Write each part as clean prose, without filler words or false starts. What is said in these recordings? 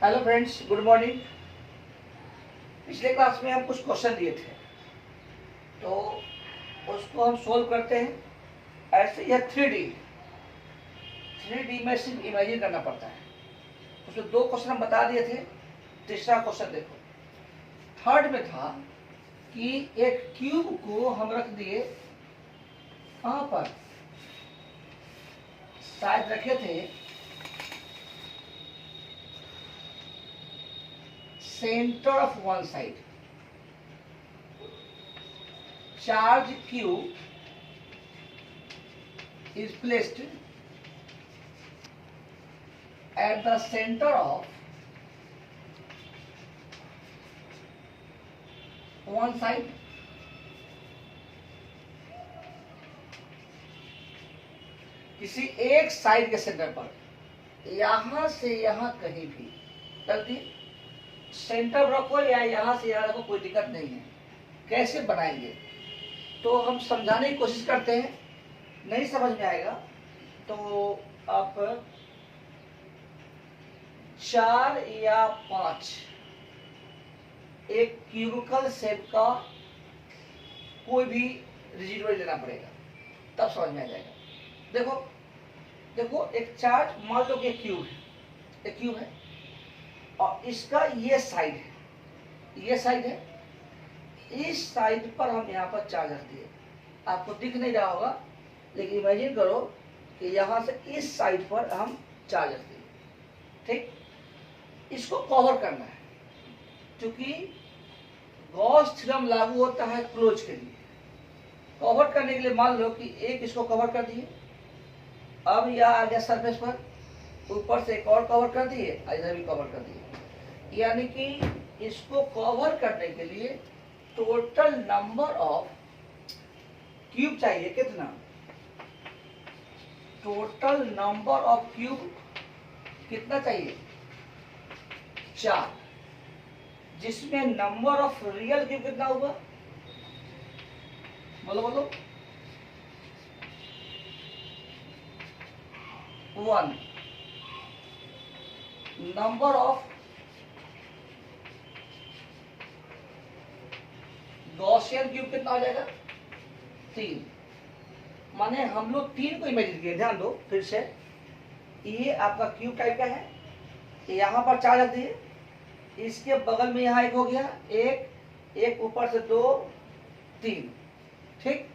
Hello friends, good morning. पिछले class में हम कुछ क्वेश्चन दिए थे, तो उसको हम सोल्व करते हैं। ऐसे यह 3D में सिर्फ इमेजिन करना पड़ता है। उसमें 2 क्वेश्चन हम बता दिए थे। तीसरा क्वेश्चन देखो, थर्ड में था कि एक क्यूब को हम रख दिए कहाँ पर, शायद रखे थे center of one side. Charge Q is placed at the center of one side. किसी एक साइड के सेंटर पर, यहां से यहां कहीं भी कर दी। सेंटर रखो या यहाँ से यहाँ रखो, कोई दिक्कत नहीं है। कैसे बनाएंगे तो हम समझाने की कोशिश करते हैं। नहीं समझ में आएगा तो आप 4 या 5 एक क्यूबिकल शेप का कोई भी रिजिड लेना पड़ेगा, तब समझ में आ जाएगा। देखो देखो, एक चार्ज मान लो कि एक क्यूब है और इसका ये साइड है, इस साइड पर हम यहाँ पर चार्ज रख दिए। आपको दिख नहीं रहा होगा, लेकिन इमेजिन करो कि यहाँ से इस साइड पर हम चार्ज रख दिए। ठीक, इसको कवर करना है, क्योंकि गॉस थ्योरम लागू होता है क्लोज के लिए। कवर करने के लिए मान लो कि एक इसको कवर कर दिए, अब यह आ गया सरफेस पर, ऊपर से एक और कवर कर दिए, इधर भी कवर कर दिए। यानी कि इसको कवर करने के लिए टोटल नंबर ऑफ क्यूब चाहिए। कितना? टोटल नंबर ऑफ क्यूब कितना चाहिए? 4, जिसमें नंबर ऑफ रियल क्यूब कितना होगा? बोलो बोलो। 1। नंबर ऑफ गॉसियन क्यूब कितना हो जाएगा? 3। माने हम लोग 3 को इमेजिन किए। ध्यान दो फिर से, ये आपका क्यूब टाइप का है, यहाँ पर 4 रख दिए, इसके बगल में यहाँ एक हो गया, एक ऊपर से 2, 3। ठीक,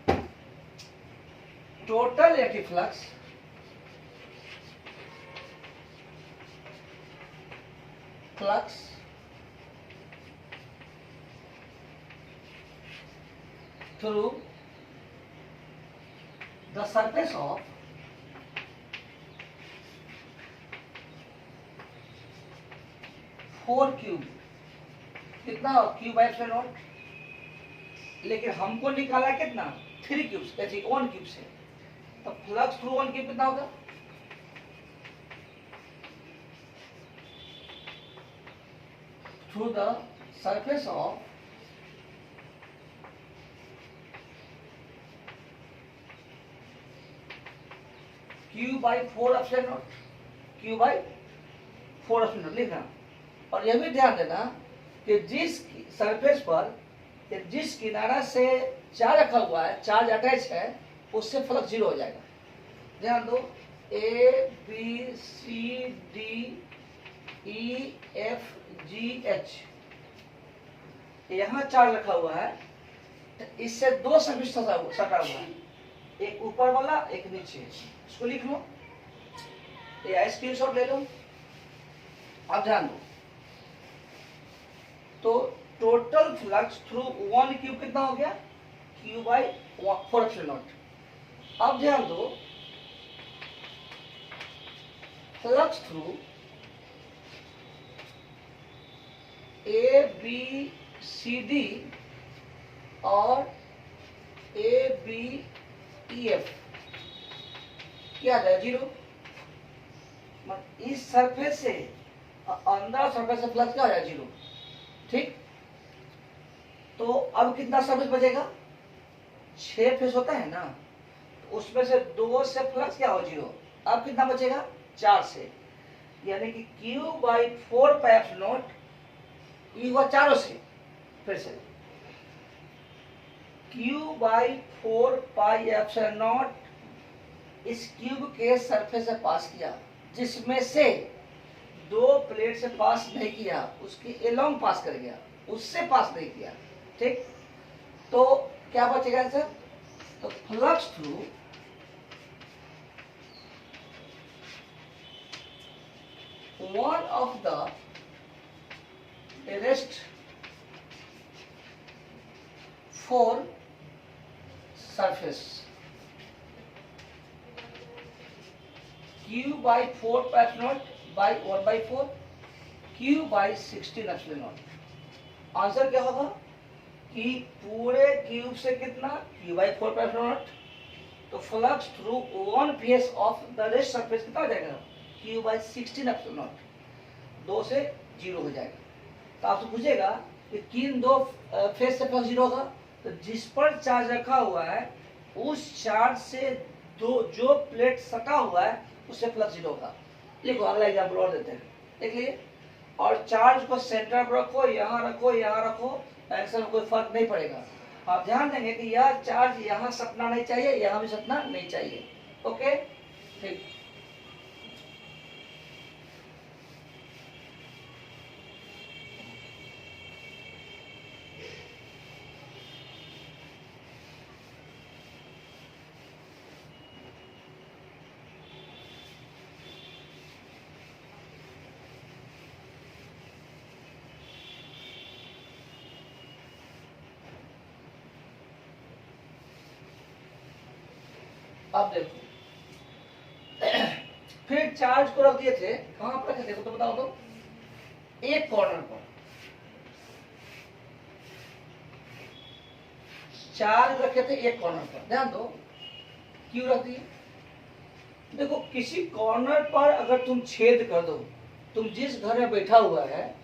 total electric flux through the surface of four cube कितना? Cube by epsilon naught. लेकिन हमको निकाला कितना? 3 क्यूब, ऐसे 1 क्यूब से। तो फ्लक्स थ्रू 1 क्यूब कितना होगा? Through the surface of Q by 4 epsilon not, Q by 4 epsilon not लिखना। और यह भी ध्यान देना कि जिस सरफेस पर, जिस किनारा से चार्ज रखा हुआ है, चार्ज अटैच है, उससे फ्लक्स 0 हो जाएगा। ध्यान दो, A B C D E F G H, यहाँ चार्ज रखा हुआ है, तो इससे 2 सरफेस सटा हुआ है, एक ऊपर वाला एक नीचे। इसको लिख लो या स्क्रीनशॉट ले लो। अब ध्यान दो, तो टोटल फ्लक्स थ्रू 1 क्यूब कितना हो गया? Q by 4 epsilon not. अब ध्यान दो, flux through A B C D और A B E F क्या है? 0। इस सरफेस से अंदर सरफेस से फ्लक्स क्या हो जाएगा? 0। ठीक, तो अब कितना सरफेस बचेगा? 6 फेस होता है ना, तो उसमें से 2 से फ्लक्स क्या हो? 0। अब कितना बचेगा? 4 से। यानी कि Q by 4 pi epsilon not, ये हुआ चारों से, फिर से Q by 4 pi epsilon not इस क्यूब के सरफेस से पास किया, जिसमें से दो प्लेट से पास नहीं किया, उसके एलोंग पास कर गया, उससे पास नहीं किया। ठीक, तो क्या बचेगा आंसर? तो flux through one of the rest 4 surface Q by 4 pi epsilon by 1 by 4 Q by 16 epsilon naught। Answer क्या होगा कि पूरे क्यूब से कितना Q by 4 pi epsilon naught, तो flux through one face of the rest surface कितना हो जाएगा? Q by 16 epsilon naught, 2 से 0 हो जाएगा। तो आपसे पूछेगा कि किन दो फेस से फ्लक्स 0 होगा, तो जिस पर चार्ज रखा हुआ है उस चार्ज से दो जो प्लेट सटा हुआ है उससे फ्लक्स 0 होगा। देखो अगला एग्जाम्पल और देते हैं, देख लिए। और चार्ज को सेंटर पर रखो, यहाँ रखो, यहाँ रखो, आंसर में कोई फर्क नहीं पड़ेगा। आप ध्यान देंगे कि यह चार्ज यहाँ सटना नहीं चाहिए, यहाँ भी सटना नहीं चाहिए। ओके, ठीक। अब देखो, फिर चार्ज को रख दिए थे, कहां पर रखे थे तो बताओ तो? एक कॉर्नर पर चार्ज रखे थे, एक कॉर्नर पर। ध्यान दो क्यों रख दिए। देखो किसी कॉर्नर पर अगर तुम छेद कर दो, तुम जिस घर में बैठा हुआ है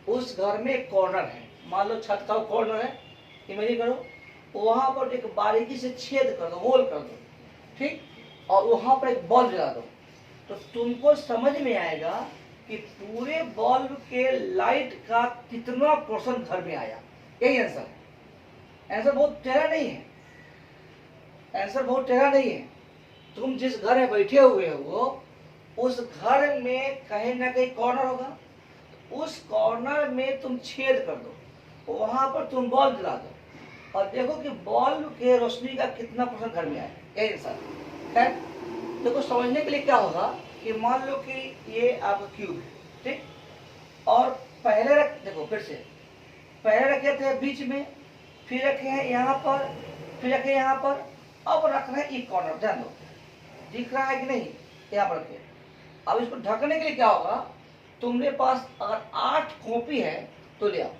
उस घर में एक कॉर्नर है, मान लो छत का कॉर्नर है, इमेजिन करो, वहां पर एक बारीकी से छेद कर दो, होल कर दो, ठीक, और वहां पर एक बल्ब जला दो, तो तुमको समझ में आएगा कि पूरे बल्ब के लाइट का कितना पोर्शन घर में आया। यही आंसर है। आंसर बहुत टेढ़ा नहीं है, आंसर बहुत टेढ़ा नहीं है। तुम जिस घर में बैठे हुए हो उस घर में कहीं ना कहीं कॉर्नर होगा, उस कॉर्नर में तुम छेद कर दो, वहां पर तुम बल्ब जला दो और देखो कि बल्ब के रोशनी का कितना परसेंट घर में आया। यही आंसर है। देखो समझने के लिए क्या होगा कि मान लो कि ये आपका क्यूब है, ठीक, और पहले देखो फिर से, पहले रखे थे बीच में, फिर रखे हैं यहाँ पर, फिर रखे यहाँ पर, अब रख रहे हैं एक कॉर्नर। ध्यान दो, दिख रहा है कि नहीं, यहाँ पर रखे। अब इसको ढकने के लिए क्या होगा, तुमने पास अगर 8 कॉपी है तो ले आओ,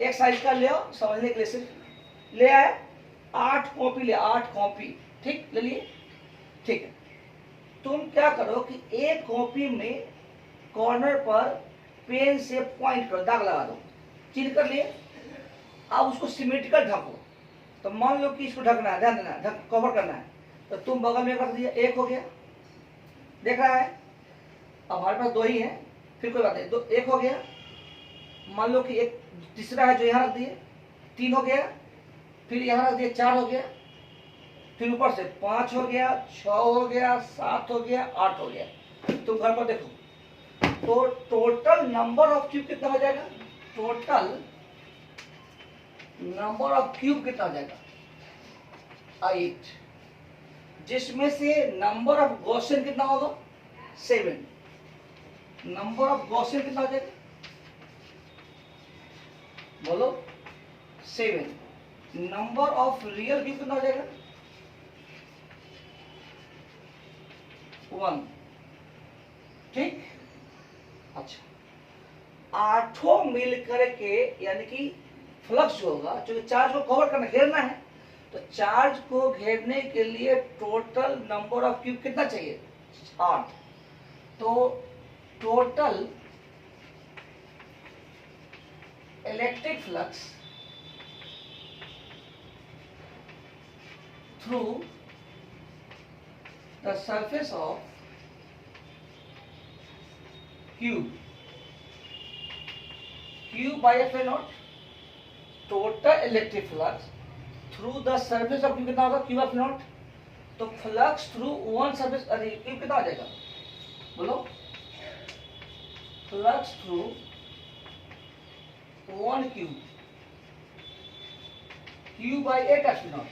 एक साइज का ले आओ, समझने के लिए सिर्फ ले आए, 8 कॉपी ले, 8 कॉपी, ठीक, ले लिए, ठीक है। तुम क्या करो कि एक कॉपी में कॉर्नर पर पेन से पॉइंट करो, दाग लगा दो, चिन्ह कर लिए। अब उसको सिमेट्रिकल ढको, तो मान लो कि इसको ढकना है, ध्यान देना, ढक कवर करना है, तो तुम बगल में रख दिया, एक हो गया, देख रहा है। अब हमारे पास 2 ही है, फिर कोई बात नहीं, दो, एक हो गया। मान लो कि एक तीसरा है जो यहाँ रख दिए, 3 हो गया, फिर यहाँ रख दिए, 4 हो गया, फिर ऊपर से 5 हो गया, 6 हो गया, 7 हो गया, 8 हो गया। तुम घर पर देखो तो टोटल नंबर ऑफ क्यूब कितना हो जाएगा, टोटल नंबर ऑफ क्यूब कितना हो जाएगा, 8, जिसमें से नंबर ऑफ गॉसियन कितना होगा, 7। नंबर ऑफ गॉसियन कितना हो जाएगा, बोलो, 7। नंबर ऑफ रियल क्यूब कितना हो जाएगा, 1, ठीक। अच्छा, 8 मिल करके, यानी कि फ्लक्स जो होगा, क्योंकि चार्ज को कवर करना, घेरना है, तो चार्ज को घेरने के लिए टोटल नंबर ऑफ क्यूब कितना चाहिए, 8। तो total electric flux through the surface of Q by epsilon not total electric flux through the surface of Q कितना होगा? Q epsilon not. तो फ्लक्स थ्रू वन सरफेस, अरे Q कितना आ जाएगा बोलो? Flux through one Q by 8 epsilon not.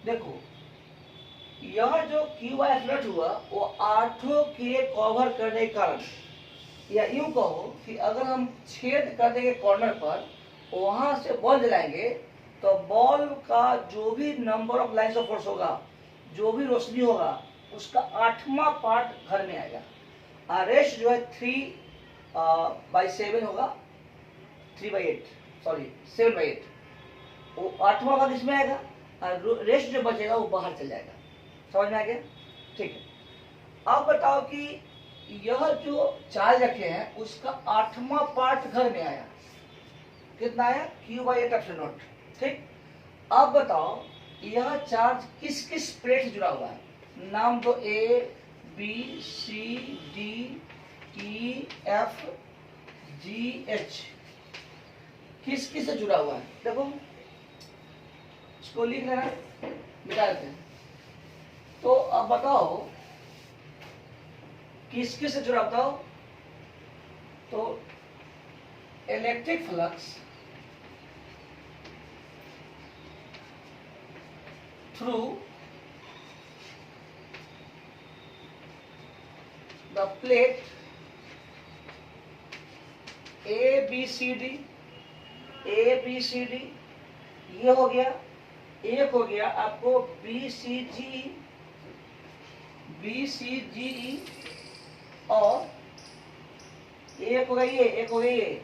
देखो यह जो Q by एप्सिलॉन नॉट हुआ वो आठों के कवर करने के कारण, या यूं कहो कि अगर हम छेद कर देंगे कॉर्नर पर, वहां से बॉल जलाएंगे तो बॉल का जो भी number of lines of force होगा, जो भी रोशनी होगा, उसका 8वां पार्ट घर में आएगा। रेस्ट जो है 3/7 होगा, 3/8 सॉरी 7/8, वो 8वां भाग इसमें आएगा और रेस्ट जो बचेगा वो बाहर चल जाएगा। समझ में आ गया? ठीक है। अब बताओ कि यह जो चार्ज रखे हैं उसका 8वां पार्ट घर में आया, कितना आया? Q by 8 epsilon not. ठीक, अब बताओ यह चार्ज किस किस प्लेट से जुड़ा हुआ है? नाम दो, A B C D E F G H, किस किस से जुड़ा हुआ है? देखो इसको लिख लेना, मिटा देते हैं। तो अब बताओ किस किस से जुड़ा, बताओ। तो electric flux through the plate A B C D, ये हो गया। एक हो गया आपको B C G E, और एक हो गया ये, एक हो गया ये,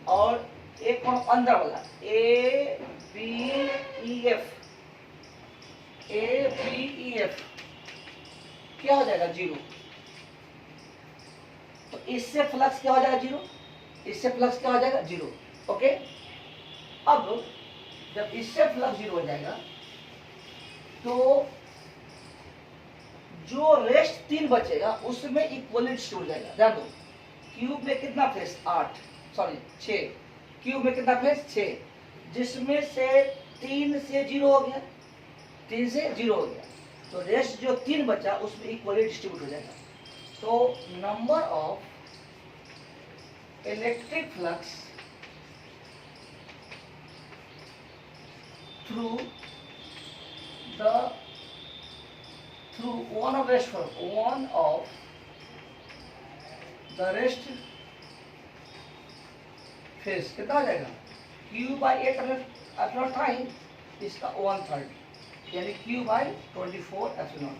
और एक कौन अंदर वाला A B E F, क्या हो जाएगा? 0। तो इससे फ्लक्स क्या हो जाएगा? 0। इससे फ्लक्स क्या हो जाएगा? 0। ओके। अब जब इससे फ्लक्स 0 हो जाएगा तो जो रेस्ट 3 बचेगा उसमें इक्वली डिस्ट्रीब्यूट हो जाएगा। ध्यान दो, क्यूब में कितना फेस? 6। क्यूब में कितना फेस? 6, जिसमें से 3 से 0 हो गया, 3 से 0 हो गया, तो रेस्ट जो 3 बचा उसमें इक्वली डिस्ट्रीब्यूट हो जाएगा। तो number of electric flux through one of the rest face कितना हो जाएगा? Q by 8 एप्सिलॉन टाइम इसका 1/3, यानी Q by 24 एप्सिलॉन।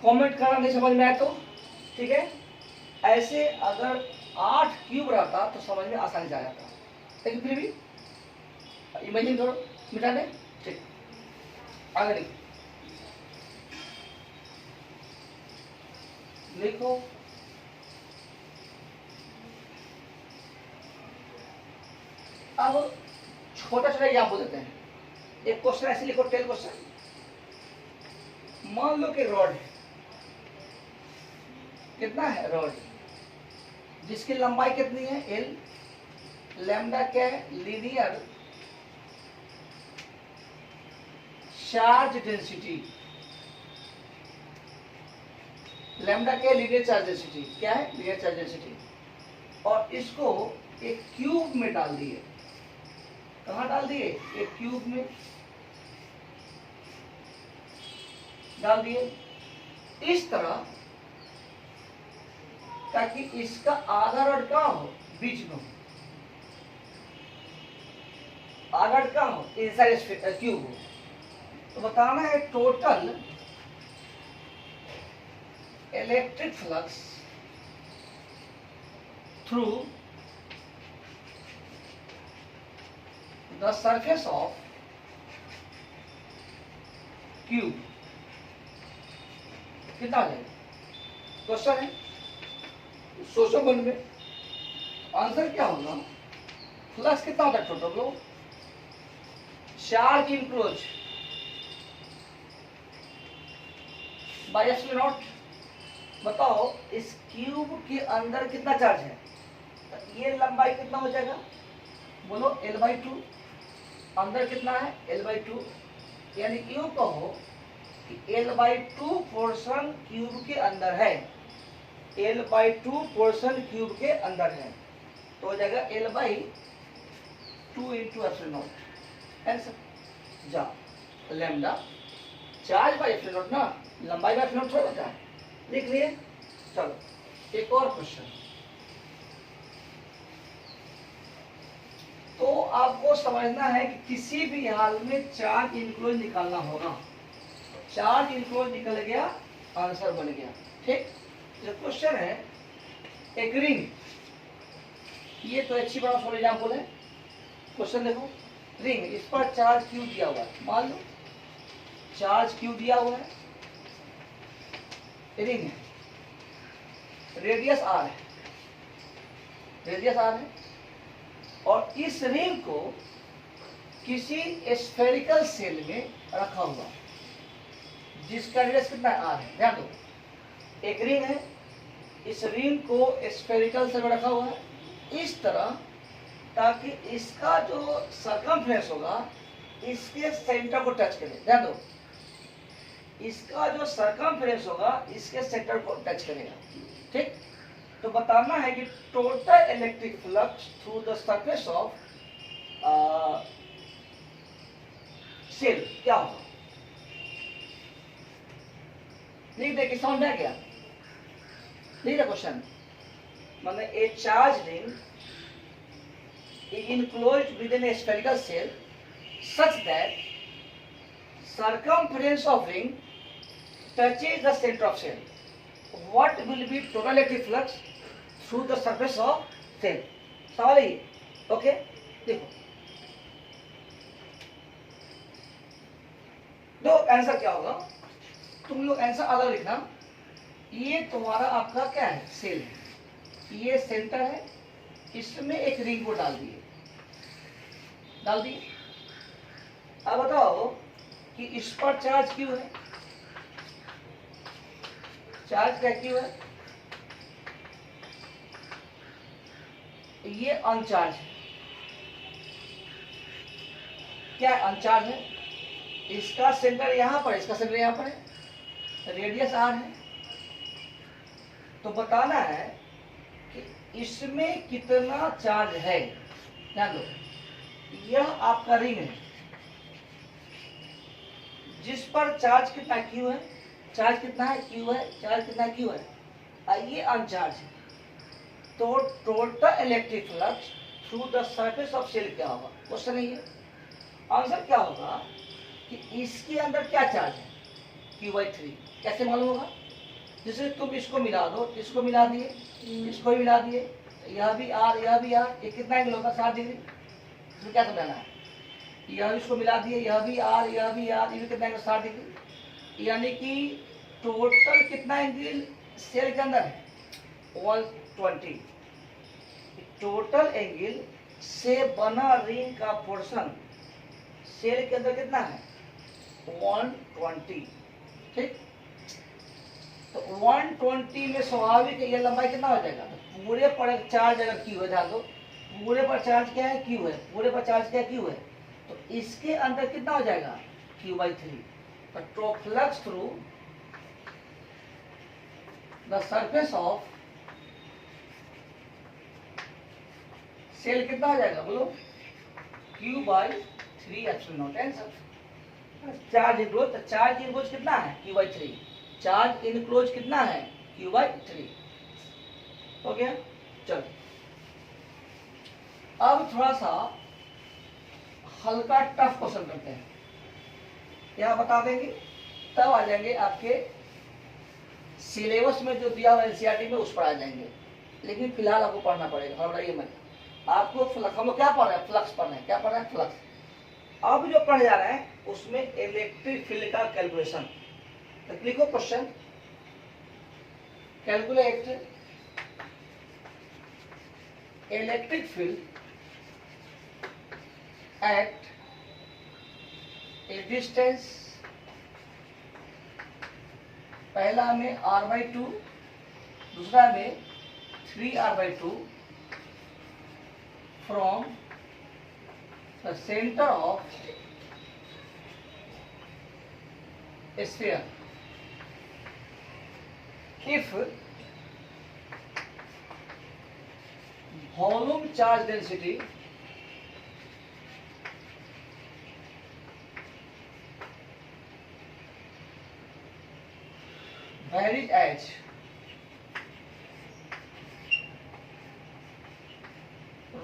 कमेंट करना नहीं समझ में आया तो ठीक है। ऐसे अगर 8 क्यूब रहता तो समझ में आसानी से आ जाता, लेकिन फिर भी इमेजिन करो, मिटा दे। ठीक, आगे लिखो। अब छोटा छोटा एग्जाम्पल देते हैं। एक क्वेश्चन ऐसे लिखो, 10 क्वेश्चन। मान लो कि रॉड है, कितना है रॉड, जिसकी लंबाई कितनी है? L। लैम्डा क्या है? Linear charge density. लैम्डा क्या है? Linear charge density. क्या है? Linear charge density. और इसको एक क्यूब में डाल दिए। कहाँ डाल दिए? एक क्यूब में डाल दिए, इस तरह, ताकि इसका आधा रॉड कहाँ हो? बीच में हो। आधा रॉड कहाँ हो? इनसाइड क्यूब हो। तो बताना है total electric flux through the surface of cube, कितना आ जाएगा? क्वेश्चन है, सोचो मन में। आंसर क्या होगा? फ्लक्स कितना होता है total? Low, charge enclose by epsilon not, बताओ इस क्यूब के अंदर कितना चार्ज है? तो ये लंबाई कितना हो जाएगा? बोलो L/2। अंदर कितना है? L/2। यानी यूं कहो कि L/2 पोर्शन क्यूब के अंदर है, L/2 पोर्शन क्यूब के अंदर है, तो हो जाएगा L/2 into epsilon not. Answer जा lambda charge by epsilon naught ना, लंबाई बाई एप्सिलॉन नॉट थोड़ा होता है। लिख लिए। चलो एक और क्वेश्चन। तो आपको समझना है कि किसी भी हाल में चार्ज इनक्लोज निकालना होगा। चार्ज इनक्लोज निकल गया, आंसर बन गया। ठीक, जो क्वेश्चन है एक रिंग, ये तो अच्छी बात फॉर एग्जाम्पल है। क्वेश्चन देखो, रिंग, इस पर चार्ज क्यू दिया हुआ है, मान लो चार्ज क्यू दिया हुआ है, रिंग है, रेडियस आर है, रेडियस आर है, और इस रिंग को किसी स्फेरिकल सेल में रखा हुआ जिसका रेडियस कितना है? आर है। ध्यान दो, एक रिंग है, इस रिंग को स्फेरिकल सेल में रखा हुआ है इस तरह, ताकि इसका जो सरकमफ्रेंस होगा इसके सेंटर को टच करे। ध्यान दो, इसका जो सरकमफ्रेंस होगा इसके सेंटर को टच करेगा। ठीक, तो बताना है कि total electric flux through the surface of cell क्या होगा? लिख दे, समझ में आ गया? लिख दे क्वेश्चन, मतलब ए charge ring enclosed within a spherical cell such that circumference of ring touches the center of cell. What will be total electric flux through the surface of cell? सवाल है ये। ओके, देखो दो आंसर क्या होगा, तुम लोग आंसर अलग लिखना। ये तुम्हारा आपका क्या है? सेल है, ये सेंटर है, इसमें एक रिंग को डाल दिए, डाल दिए। अब बताओ कि इस पर चार्ज क्यों है? चार्ज क्या क्यों है? ये अनचार्ज है, क्या अनचार्ज है? इसका सेंटर यहां पर, इसका सेंटर यहां पर है, रेडियस आर है। तो बताना है कि इसमें कितना चार्ज है। ध्यान दो, यह आपका रिंग है जिस पर चार्ज कितना क्यू है, चार्ज कितना है? क्यू है, चार्ज कितना क्यू है, और ये अनचार्ज है। तो total electric flux through the surface of cell क्या होगा? क्वेश्चन है ये। आंसर क्या होगा कि इसके अंदर क्या चार्ज है? Q/3। कैसे मालूम होगा? जैसे तुम इसको मिला दो, इसको मिला दिए, इसको भी मिला दिए, यह भी आर, यह भी आर, ये कितना एंगल होगा? 60 डिग्री। इसमें क्या समझाना है? यह इसको मिला दिए, यह भी आर, यह भी आर, ये भी कितना एंगल? 60 डिग्री। यानी कि टोटल कितना एंगल सेल के अंदर है? 120। टोटल एंगल से बना रिंग का पोर्शन सेल के अंदर कितना है? 120। ठीक, तो 120 में स्वाभाविक ये लंबाई कितना हो जाएगा? तो पूरे पर चार्ज अगर क्यू है, ध्यान दो, पूरे पर चार्ज क्या है? क्यू है। पूरे पर चार्ज क्या? क्यू है। तो इसके अंदर कितना हो जाएगा? Q/3। तो flux through the surface of cell कितना हो जाएगा? बोलो, Q/3 epsilon not. Answer charge enclose, तो चार्ज इनक्लोज कितना है? Q/3। चार्ज इनक्लोज कितना है? Q/3। हो गया। चलो अब थोड़ा सा हल्का टफ क्वेश्चन करते हैं, यहां बता देंगे तब आ जाएंगे आपके सिलेबस में जो दिया हुआ एनसीईआरटी में, उस पर आ जाएंगे। लेकिन फिलहाल आपको पढ़ना पड़ेगा, घबराइए मत। आपको फ्लक्स, हम लोग क्या पढ़ रहे हैं? फ्लक्स पढ़ रहे हैं। क्या पढ़ रहे हैं? फ्लक्स। अब जो पढ़ जा रहे हैं उसमें इलेक्ट्रिक फील्ड का कैलकुलेशन। तो लिखो question, calculate electric field at a distance, पहला में R/2, दूसरा में 3r/2 from the centre of sphere if volume charge density varies as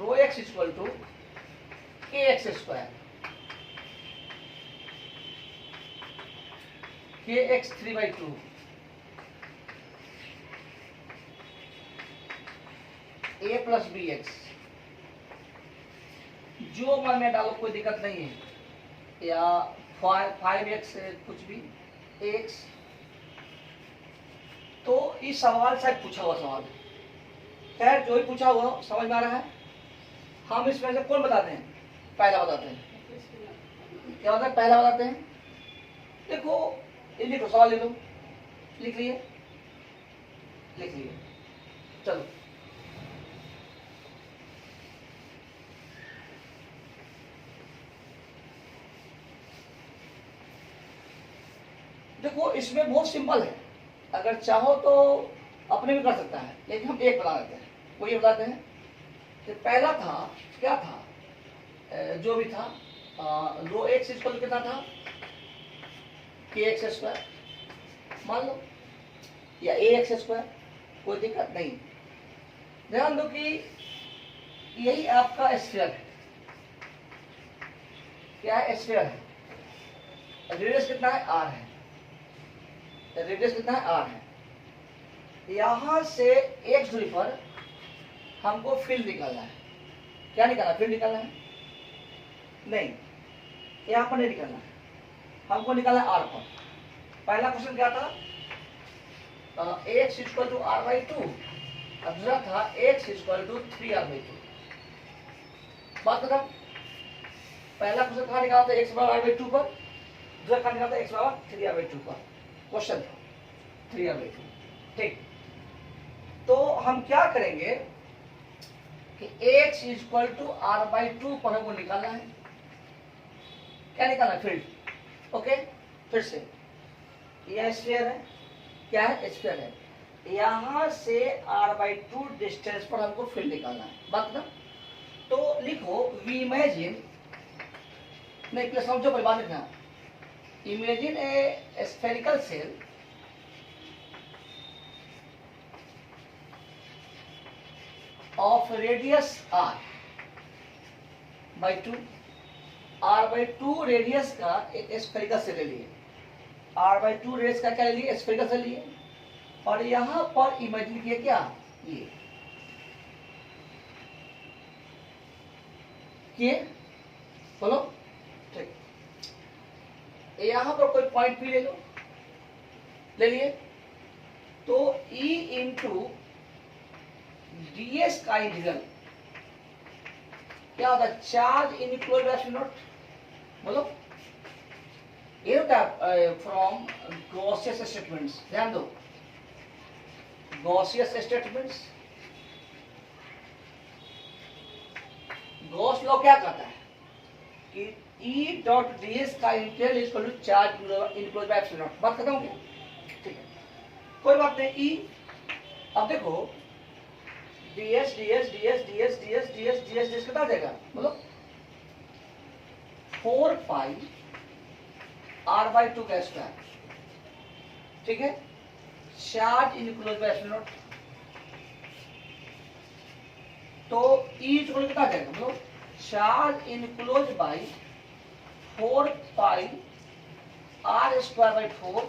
rho x is equal to kx square, kx 3/2, a plus B X, जो मन में डालो कोई दिक्कत नहीं है, या 5x कुछ भी x। तो इस सवाल से पूछा हुआ सवाल है, खैर जो ही पूछा हुआ समझ में आ रहा है। हम इसमें से कौन बताते हैं? पहला बताते हैं। क्या होता है? पहला बताते हैं। देखो ये लिखो, सवाल लिख लो, लिख लिए, लिख लिए, चलो देखो इसमें बहुत सिंपल है, अगर चाहो तो अपने भी कर सकता है, लेकिन हम एक बता देते हैं। वो ये बताते हैं कि पहला था, क्या था, जो भी था, रो एक्स इक्वल कितना था, के एक्स स्क्वायर मान लो, या ए एक्स स्क्वायर, कोई दिक्कत नहीं। ध्यान दो कि यही आपका स्फीयर है। क्या है? स्फीयर है। रेडियस कितना है? आर है। रेडियस कितना है? आर है। यहां से एक्स दूरी पर हमको फील्ड निकालना है। क्या निकालना? फील्ड निकालना है? नहीं, यहां पर नहीं निकालना है, हमको निकालना है आर पर। पहला क्वेश्चन क्या था? एक्स इक्वल टू r/2, दूसरा था एक्स इक्वल टू 3r/2। बात खत्म। पहला क्वेश्चन कहाँ निकाला था? x बराबर r/2 पर, दूसरा कहाँ निकाला था? x बराबर 3r/2 पर। क्वेश्चन था 3r/2। ठीक, तो हम क्या करेंगे कि x इक्वल टू r/2 पर हमको निकालना है। क्या निकालना है? फील्ड। ओके, फिर से यह स्फीयर है। क्या है? स्फीयर है। यहां से r/2 डिस्टेंस पर हमको फील्ड निकालना है। बात ना, तो लिखो वी इमेजिन, नहीं पहले समझो, पहले बात लिखना। Imagine A spherical shell of radius r/2, r/2 radius का एक स्फेरिकल सेल ले लिए, r/2 रेडियस का क्या ले लिए? स्फेरिकल सेल लिए, और यहां पर इमेजिन किया क्या? ये किए, बोलो। ठीक, यहां पर कोई पॉइंट भी ले लो, ले लिए, तो E इंटू ds का इंटीग्रल क्या होता है? Charge in equal to not, बोलो। ये होता है फ्रॉम गॉसियस स्टेटमेंट्स। ध्यान दो, गॉसियस स्टेटमेंट्स। गॉस लॉ क्या कहता है कि E डॉट ds का integral is equal to charge in equal to epsilon not. बात खत्म हो गई? ठीक है, कोई बात नहीं। E, अब देखो ds ds ds ds ds ds ds ds कितना आ जाएगा? बोलो 4 पाई r/2 का स्क्वायर। ठीक है, charge in equal to epsilon not, तो E इक्वल कितना आ जाएगा? बोलो charge in close by 4 pi r²/4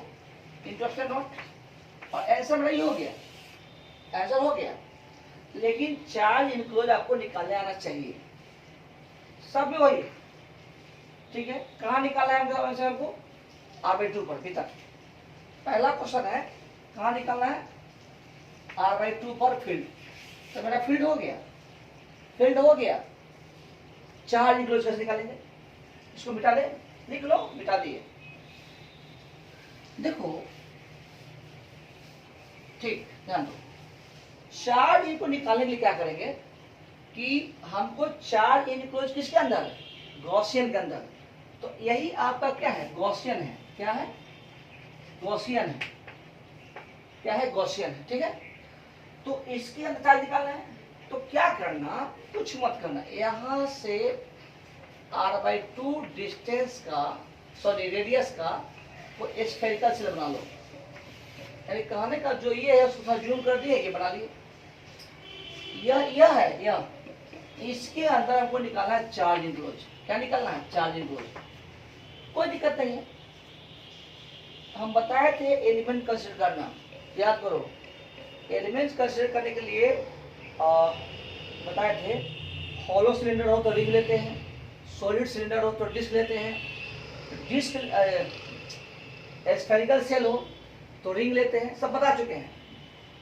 into epsilon not. और आंसर नहीं हो गया, आंसर हो गया, लेकिन चार्ज इनक्लोज आपको निकालने आना चाहिए। सब में वही, ठीक है। कहाँ निकालना है आंसर हमको? r/2 पर। भी तक पहला क्वेश्चन है कहाँ निकालना है? r/2 पर फील्ड। तो मेरा फील्ड हो गया, फील्ड हो गया। चार्ज इनक्लोज कैसे निकालेंगे? इसको मिटा दे, लिख लो, मिटा दिए। देखो ठीक, ध्यान दो, चार्ज इनको निकालने के लिए क्या करेंगे कि हमको चार्ज इनक्लोज किसके अंदर, गॉसियन के अंदर। तो यही आपका क्या है, गॉसियन है। क्या है, गॉसियन है। क्या है, गॉसियन है। ठीक है, तो इसके अंदर चार्ज निकालना है तो क्या करना, कुछ मत करना, यहां से r/2 डिस्टेंस का, सॉरी रेडियस का वो स्फेरिकल सेल बना लो। यानी कहने का जो ये है उसको जूम कर दिए, ये बना लिए। यह है, यह इसके अंदर हमको निकालना है चार्ज इनक्लोज। क्या निकालना है, चार्ज इनक्लोज। कोई दिक्कत नहीं है, हम बताए थे एलिमेंट कंसीडर करना, याद करो। एलिमेंट्स कंसीडर करने के लिए बताए थे, हॉलो सिलेंडर हो तो रिंग लेते हैं, सॉलिड सिलेंडर हो तो डिस्क लेते हैं, डिस्क स्फेरिकल सेल हो तो रिंग लेते हैं, सब बता चुके हैं।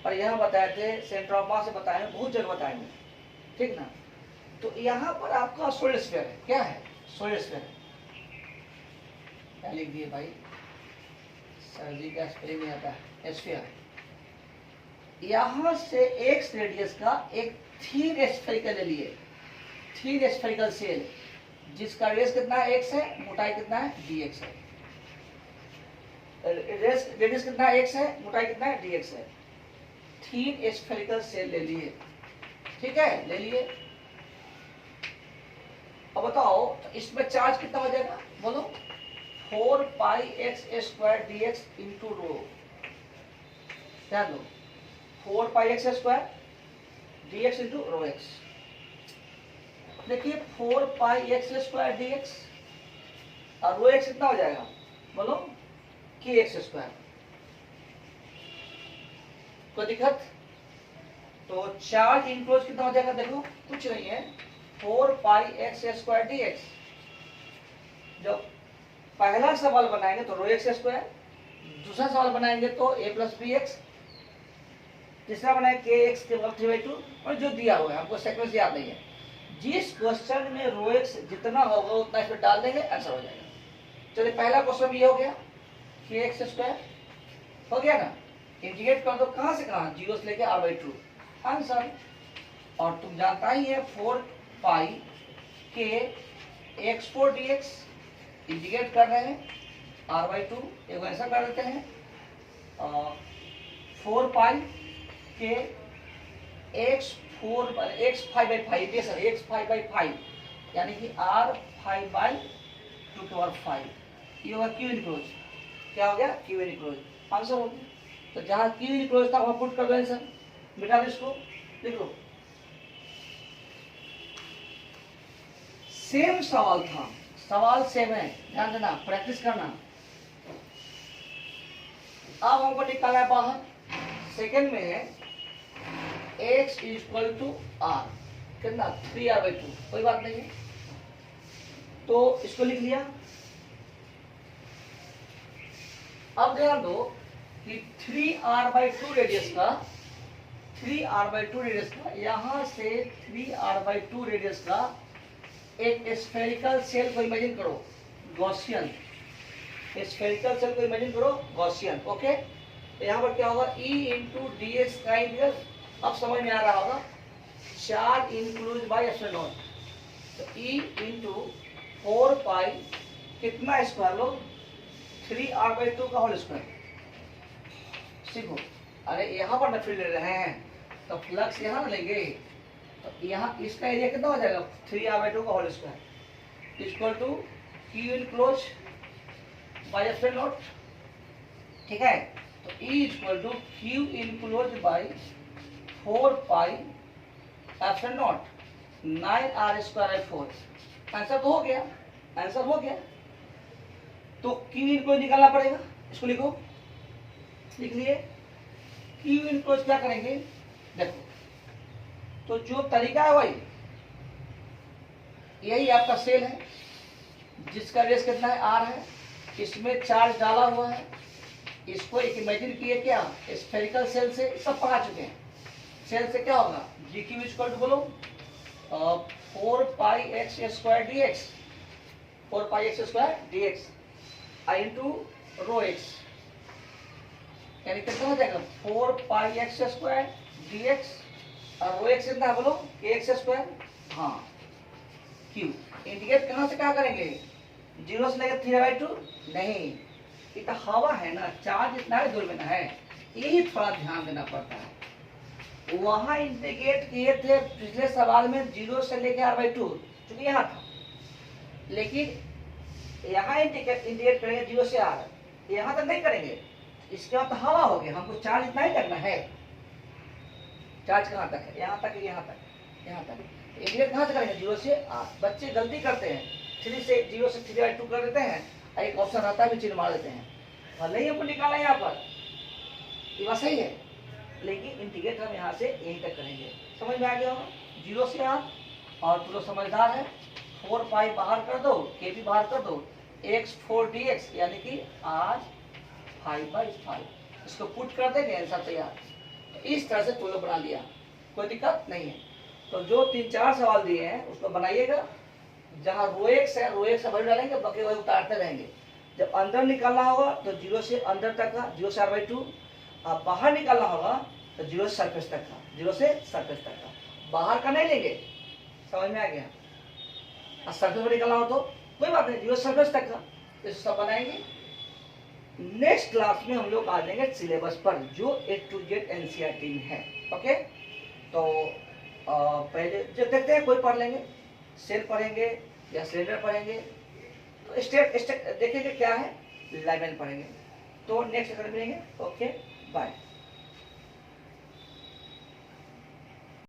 पर यहाँ बताए थे सेंटर ऑफ मास से बताए हैं, बहुत जगह बताए हैं, ठीक ना। तो यहाँ पर आपका सॉलिड स्फीयर है। क्या है, सॉलिड स्फीयर है। क्या लिख दिए भाई, सर्दी का स्पेलिंग नहीं आता है, स्फीयर। यहाँ से एक्स रेडियस का एक थीन स्फेरिकल ले लिए, थीन स्फेरिकल सेल जिसका रेडियस कितना है, एक्स है, मोटाई कितना है, dx है। रेडियस कितना है, एक्स है, मोटाई कितना है, dx है। थीन स्फेरिकल सेल ले लिए, ठीक है, ले लिए। अब बताओ तो इसमें चार्ज कितना हो जाएगा, बोलो, 4πx² dx इंटू रो। क्या लो, 4πx² dx into rho x. देखिए 4πx² dx और रो एक्स कितना हो जाएगा, बोलो, kx²। कोई दिक्कत? तो चार्ज इनक्लोज कितना हो जाएगा, देखो कुछ नहीं है, 4πx² dx। जब पहला सवाल बनाएंगे तो रो x², दूसरा सवाल बनाएंगे तो a + bx, तीसरा बनाएंगे kx के बराबर 3/2, और जो दिया हुआ है हमको सीक्वेंस याद नहीं है। जिस क्वेश्चन में रो x जितना होगा उतना इसमें डाल देंगे, आंसर हो जाएगा। चलिए पहला क्वेश्चन ये हो गया, kx² हो गया ना, इंटीग्रेट कर दो, कहां से कहां, 0 से लेके r/2, आंसर। और तुम जानता ही है 4π k x4 dx, इंटीग्रेट कर रहे हैं r/2, एक ऐसा कर देते हैं, 4π k x5/5, सर x5/5, यानी कि r5/2/5, ये होगा क्यू इनक्लोज। क्या हो गया, क्यू इनक्लोज, आंसर हो गया। तो जहां क्यू इनक्लोज था वहां पुट कर दो आंसर, मिटा दो इसको, देखो सेम सवाल था, सवाल सेम है, ध्यान देना, प्रैक्टिस करना। अब हमको निकालना है बाहर, सेकंड में है x = r, कितना, 3r/2, कोई बात नहीं है, तो इसको लिख लिया। अब ध्यान दो कि 3r/2 रेडियस का, 3r/2 रेडियस का, यहां से 3r/2 रेडियस का एक स्फेरिकल सेल को इमेजिन करो, गॉसियन, स्फेरिकल सेल को इमेजिन करो गॉसियन, ओके। तो यहाँ पर क्या होगा, E × dx का इंटीग्रल, अब समझ में आ रहा होगा, चार्ज इनक्लोज बाय एप्सिलॉन। तो E × 4π कितना स्क्वायर लो, 3r/2 का होल स्क्वायर। सीखो, अरे यहाँ पर न फील्ड ले रहे हैं तो फ्लक्स यहाँ न लेंगे, तो यहाँ इसका एरिया कितना हो जाएगा, 3r/2 का whole square equal to Q enclose by epsilon, ठीक है। तो E = Q enclose by 4π epsilon 9r²/4, answer तो हो गया, आंसर हो गया। तो क्यू इनक्लोज निकालना पड़ेगा, इसको लिखो, लिख लिए। क्यू इनक्लोज क्या करेंगे, देखो, तो जो तरीका है वही, यही आपका सेल है जिसका रेस कितना है, r है, इसमें चार्ज डाला हुआ है, इसको एक इमेजिन किए क्या, स्फेरिकल सेल से, सब पढ़ा चुके हैं। सेल से क्या होगा, GQ = बोलो 4πx² dx, 4πx² dx into rho x, यानी कितना हो जाएगा, 4πx² dx और रो एक्स कितना है बोलो, kx स्क्वायर, हाँ q। इंटीग्रेट कहाँ से कहाँ करेंगे, 0 से लेकर 3/2, नहीं ये तो हवा है ना, चार्ज इतना है दूर में ना है, यही थोड़ा ध्यान देना पड़ता है। वहां इंटीग्रेट किए थे पिछले सवाल में 0 से लेकर r/2, क्योंकि यहाँ था, लेकिन यहाँ इंटीग्रेट करेंगे 0 से r, यहाँ तक नहीं करेंगे, इसके बाद तो हवा हो गया, हमको चार्ज इतना ही करना है। चार्ज कहाँ तक है, यहाँ तक, यहाँ तक, यहाँ तक। इंटीग्रेट कहाँ से करेंगे, 0 से r। बच्चे गलती करते हैं, 0 से 3/2 कर देते हैं, एक ऑप्शन आता है भी चिन्ह मार देते हैं, भले ही हमको निकाला यहाँ पर, ये बात सही है, लेकिन इंटीग्रेट हम यहाँ से यहीं तक करेंगे। समझ में आ गया होगा, 0 से r। और तुम लोग समझदार है, 4 पाई बाहर कर दो, के भी बाहर कर दो, x 4 dx यानी कि r 5/5, इसको पुट कर देंगे, आंसर तैयार। तो इस तरह से तुम लोग बना लिया, कोई दिक्कत नहीं है। तो जो 3-4 सवाल दिए हैं उसको बनाइएगा, जहाँ रो एक्स है रो एक्स वही डालेंगे, बाकी वही उतारते रहेंगे। जब अंदर निकालना होगा तो 0 से अंदर तक का, 0 से r/2, और बाहर निकालना होगा तो 0 से सरफेस तक का, 0 से सरफेस तक का, बाहर का नहीं लेंगे। समझ में आ गया, और सरफेस पर निकालना हो तो कोई बात नहीं, 0 से सरफेस तक का, तो सब बनाएंगे। नेक्स्ट क्लास में हम लोग आ जाएंगे सिलेबस पर, जो A to Z NCERT में है। ओके, तो पहले जो देखते हैं, कोई पढ़ लेंगे, सेल पढ़ेंगे या सिलेंडर पढ़ेंगे, तो स्टेप देखेंगे क्या है, लाइन पढ़ेंगे। तो नेक्स्ट मिलेंगे। Okay, bye.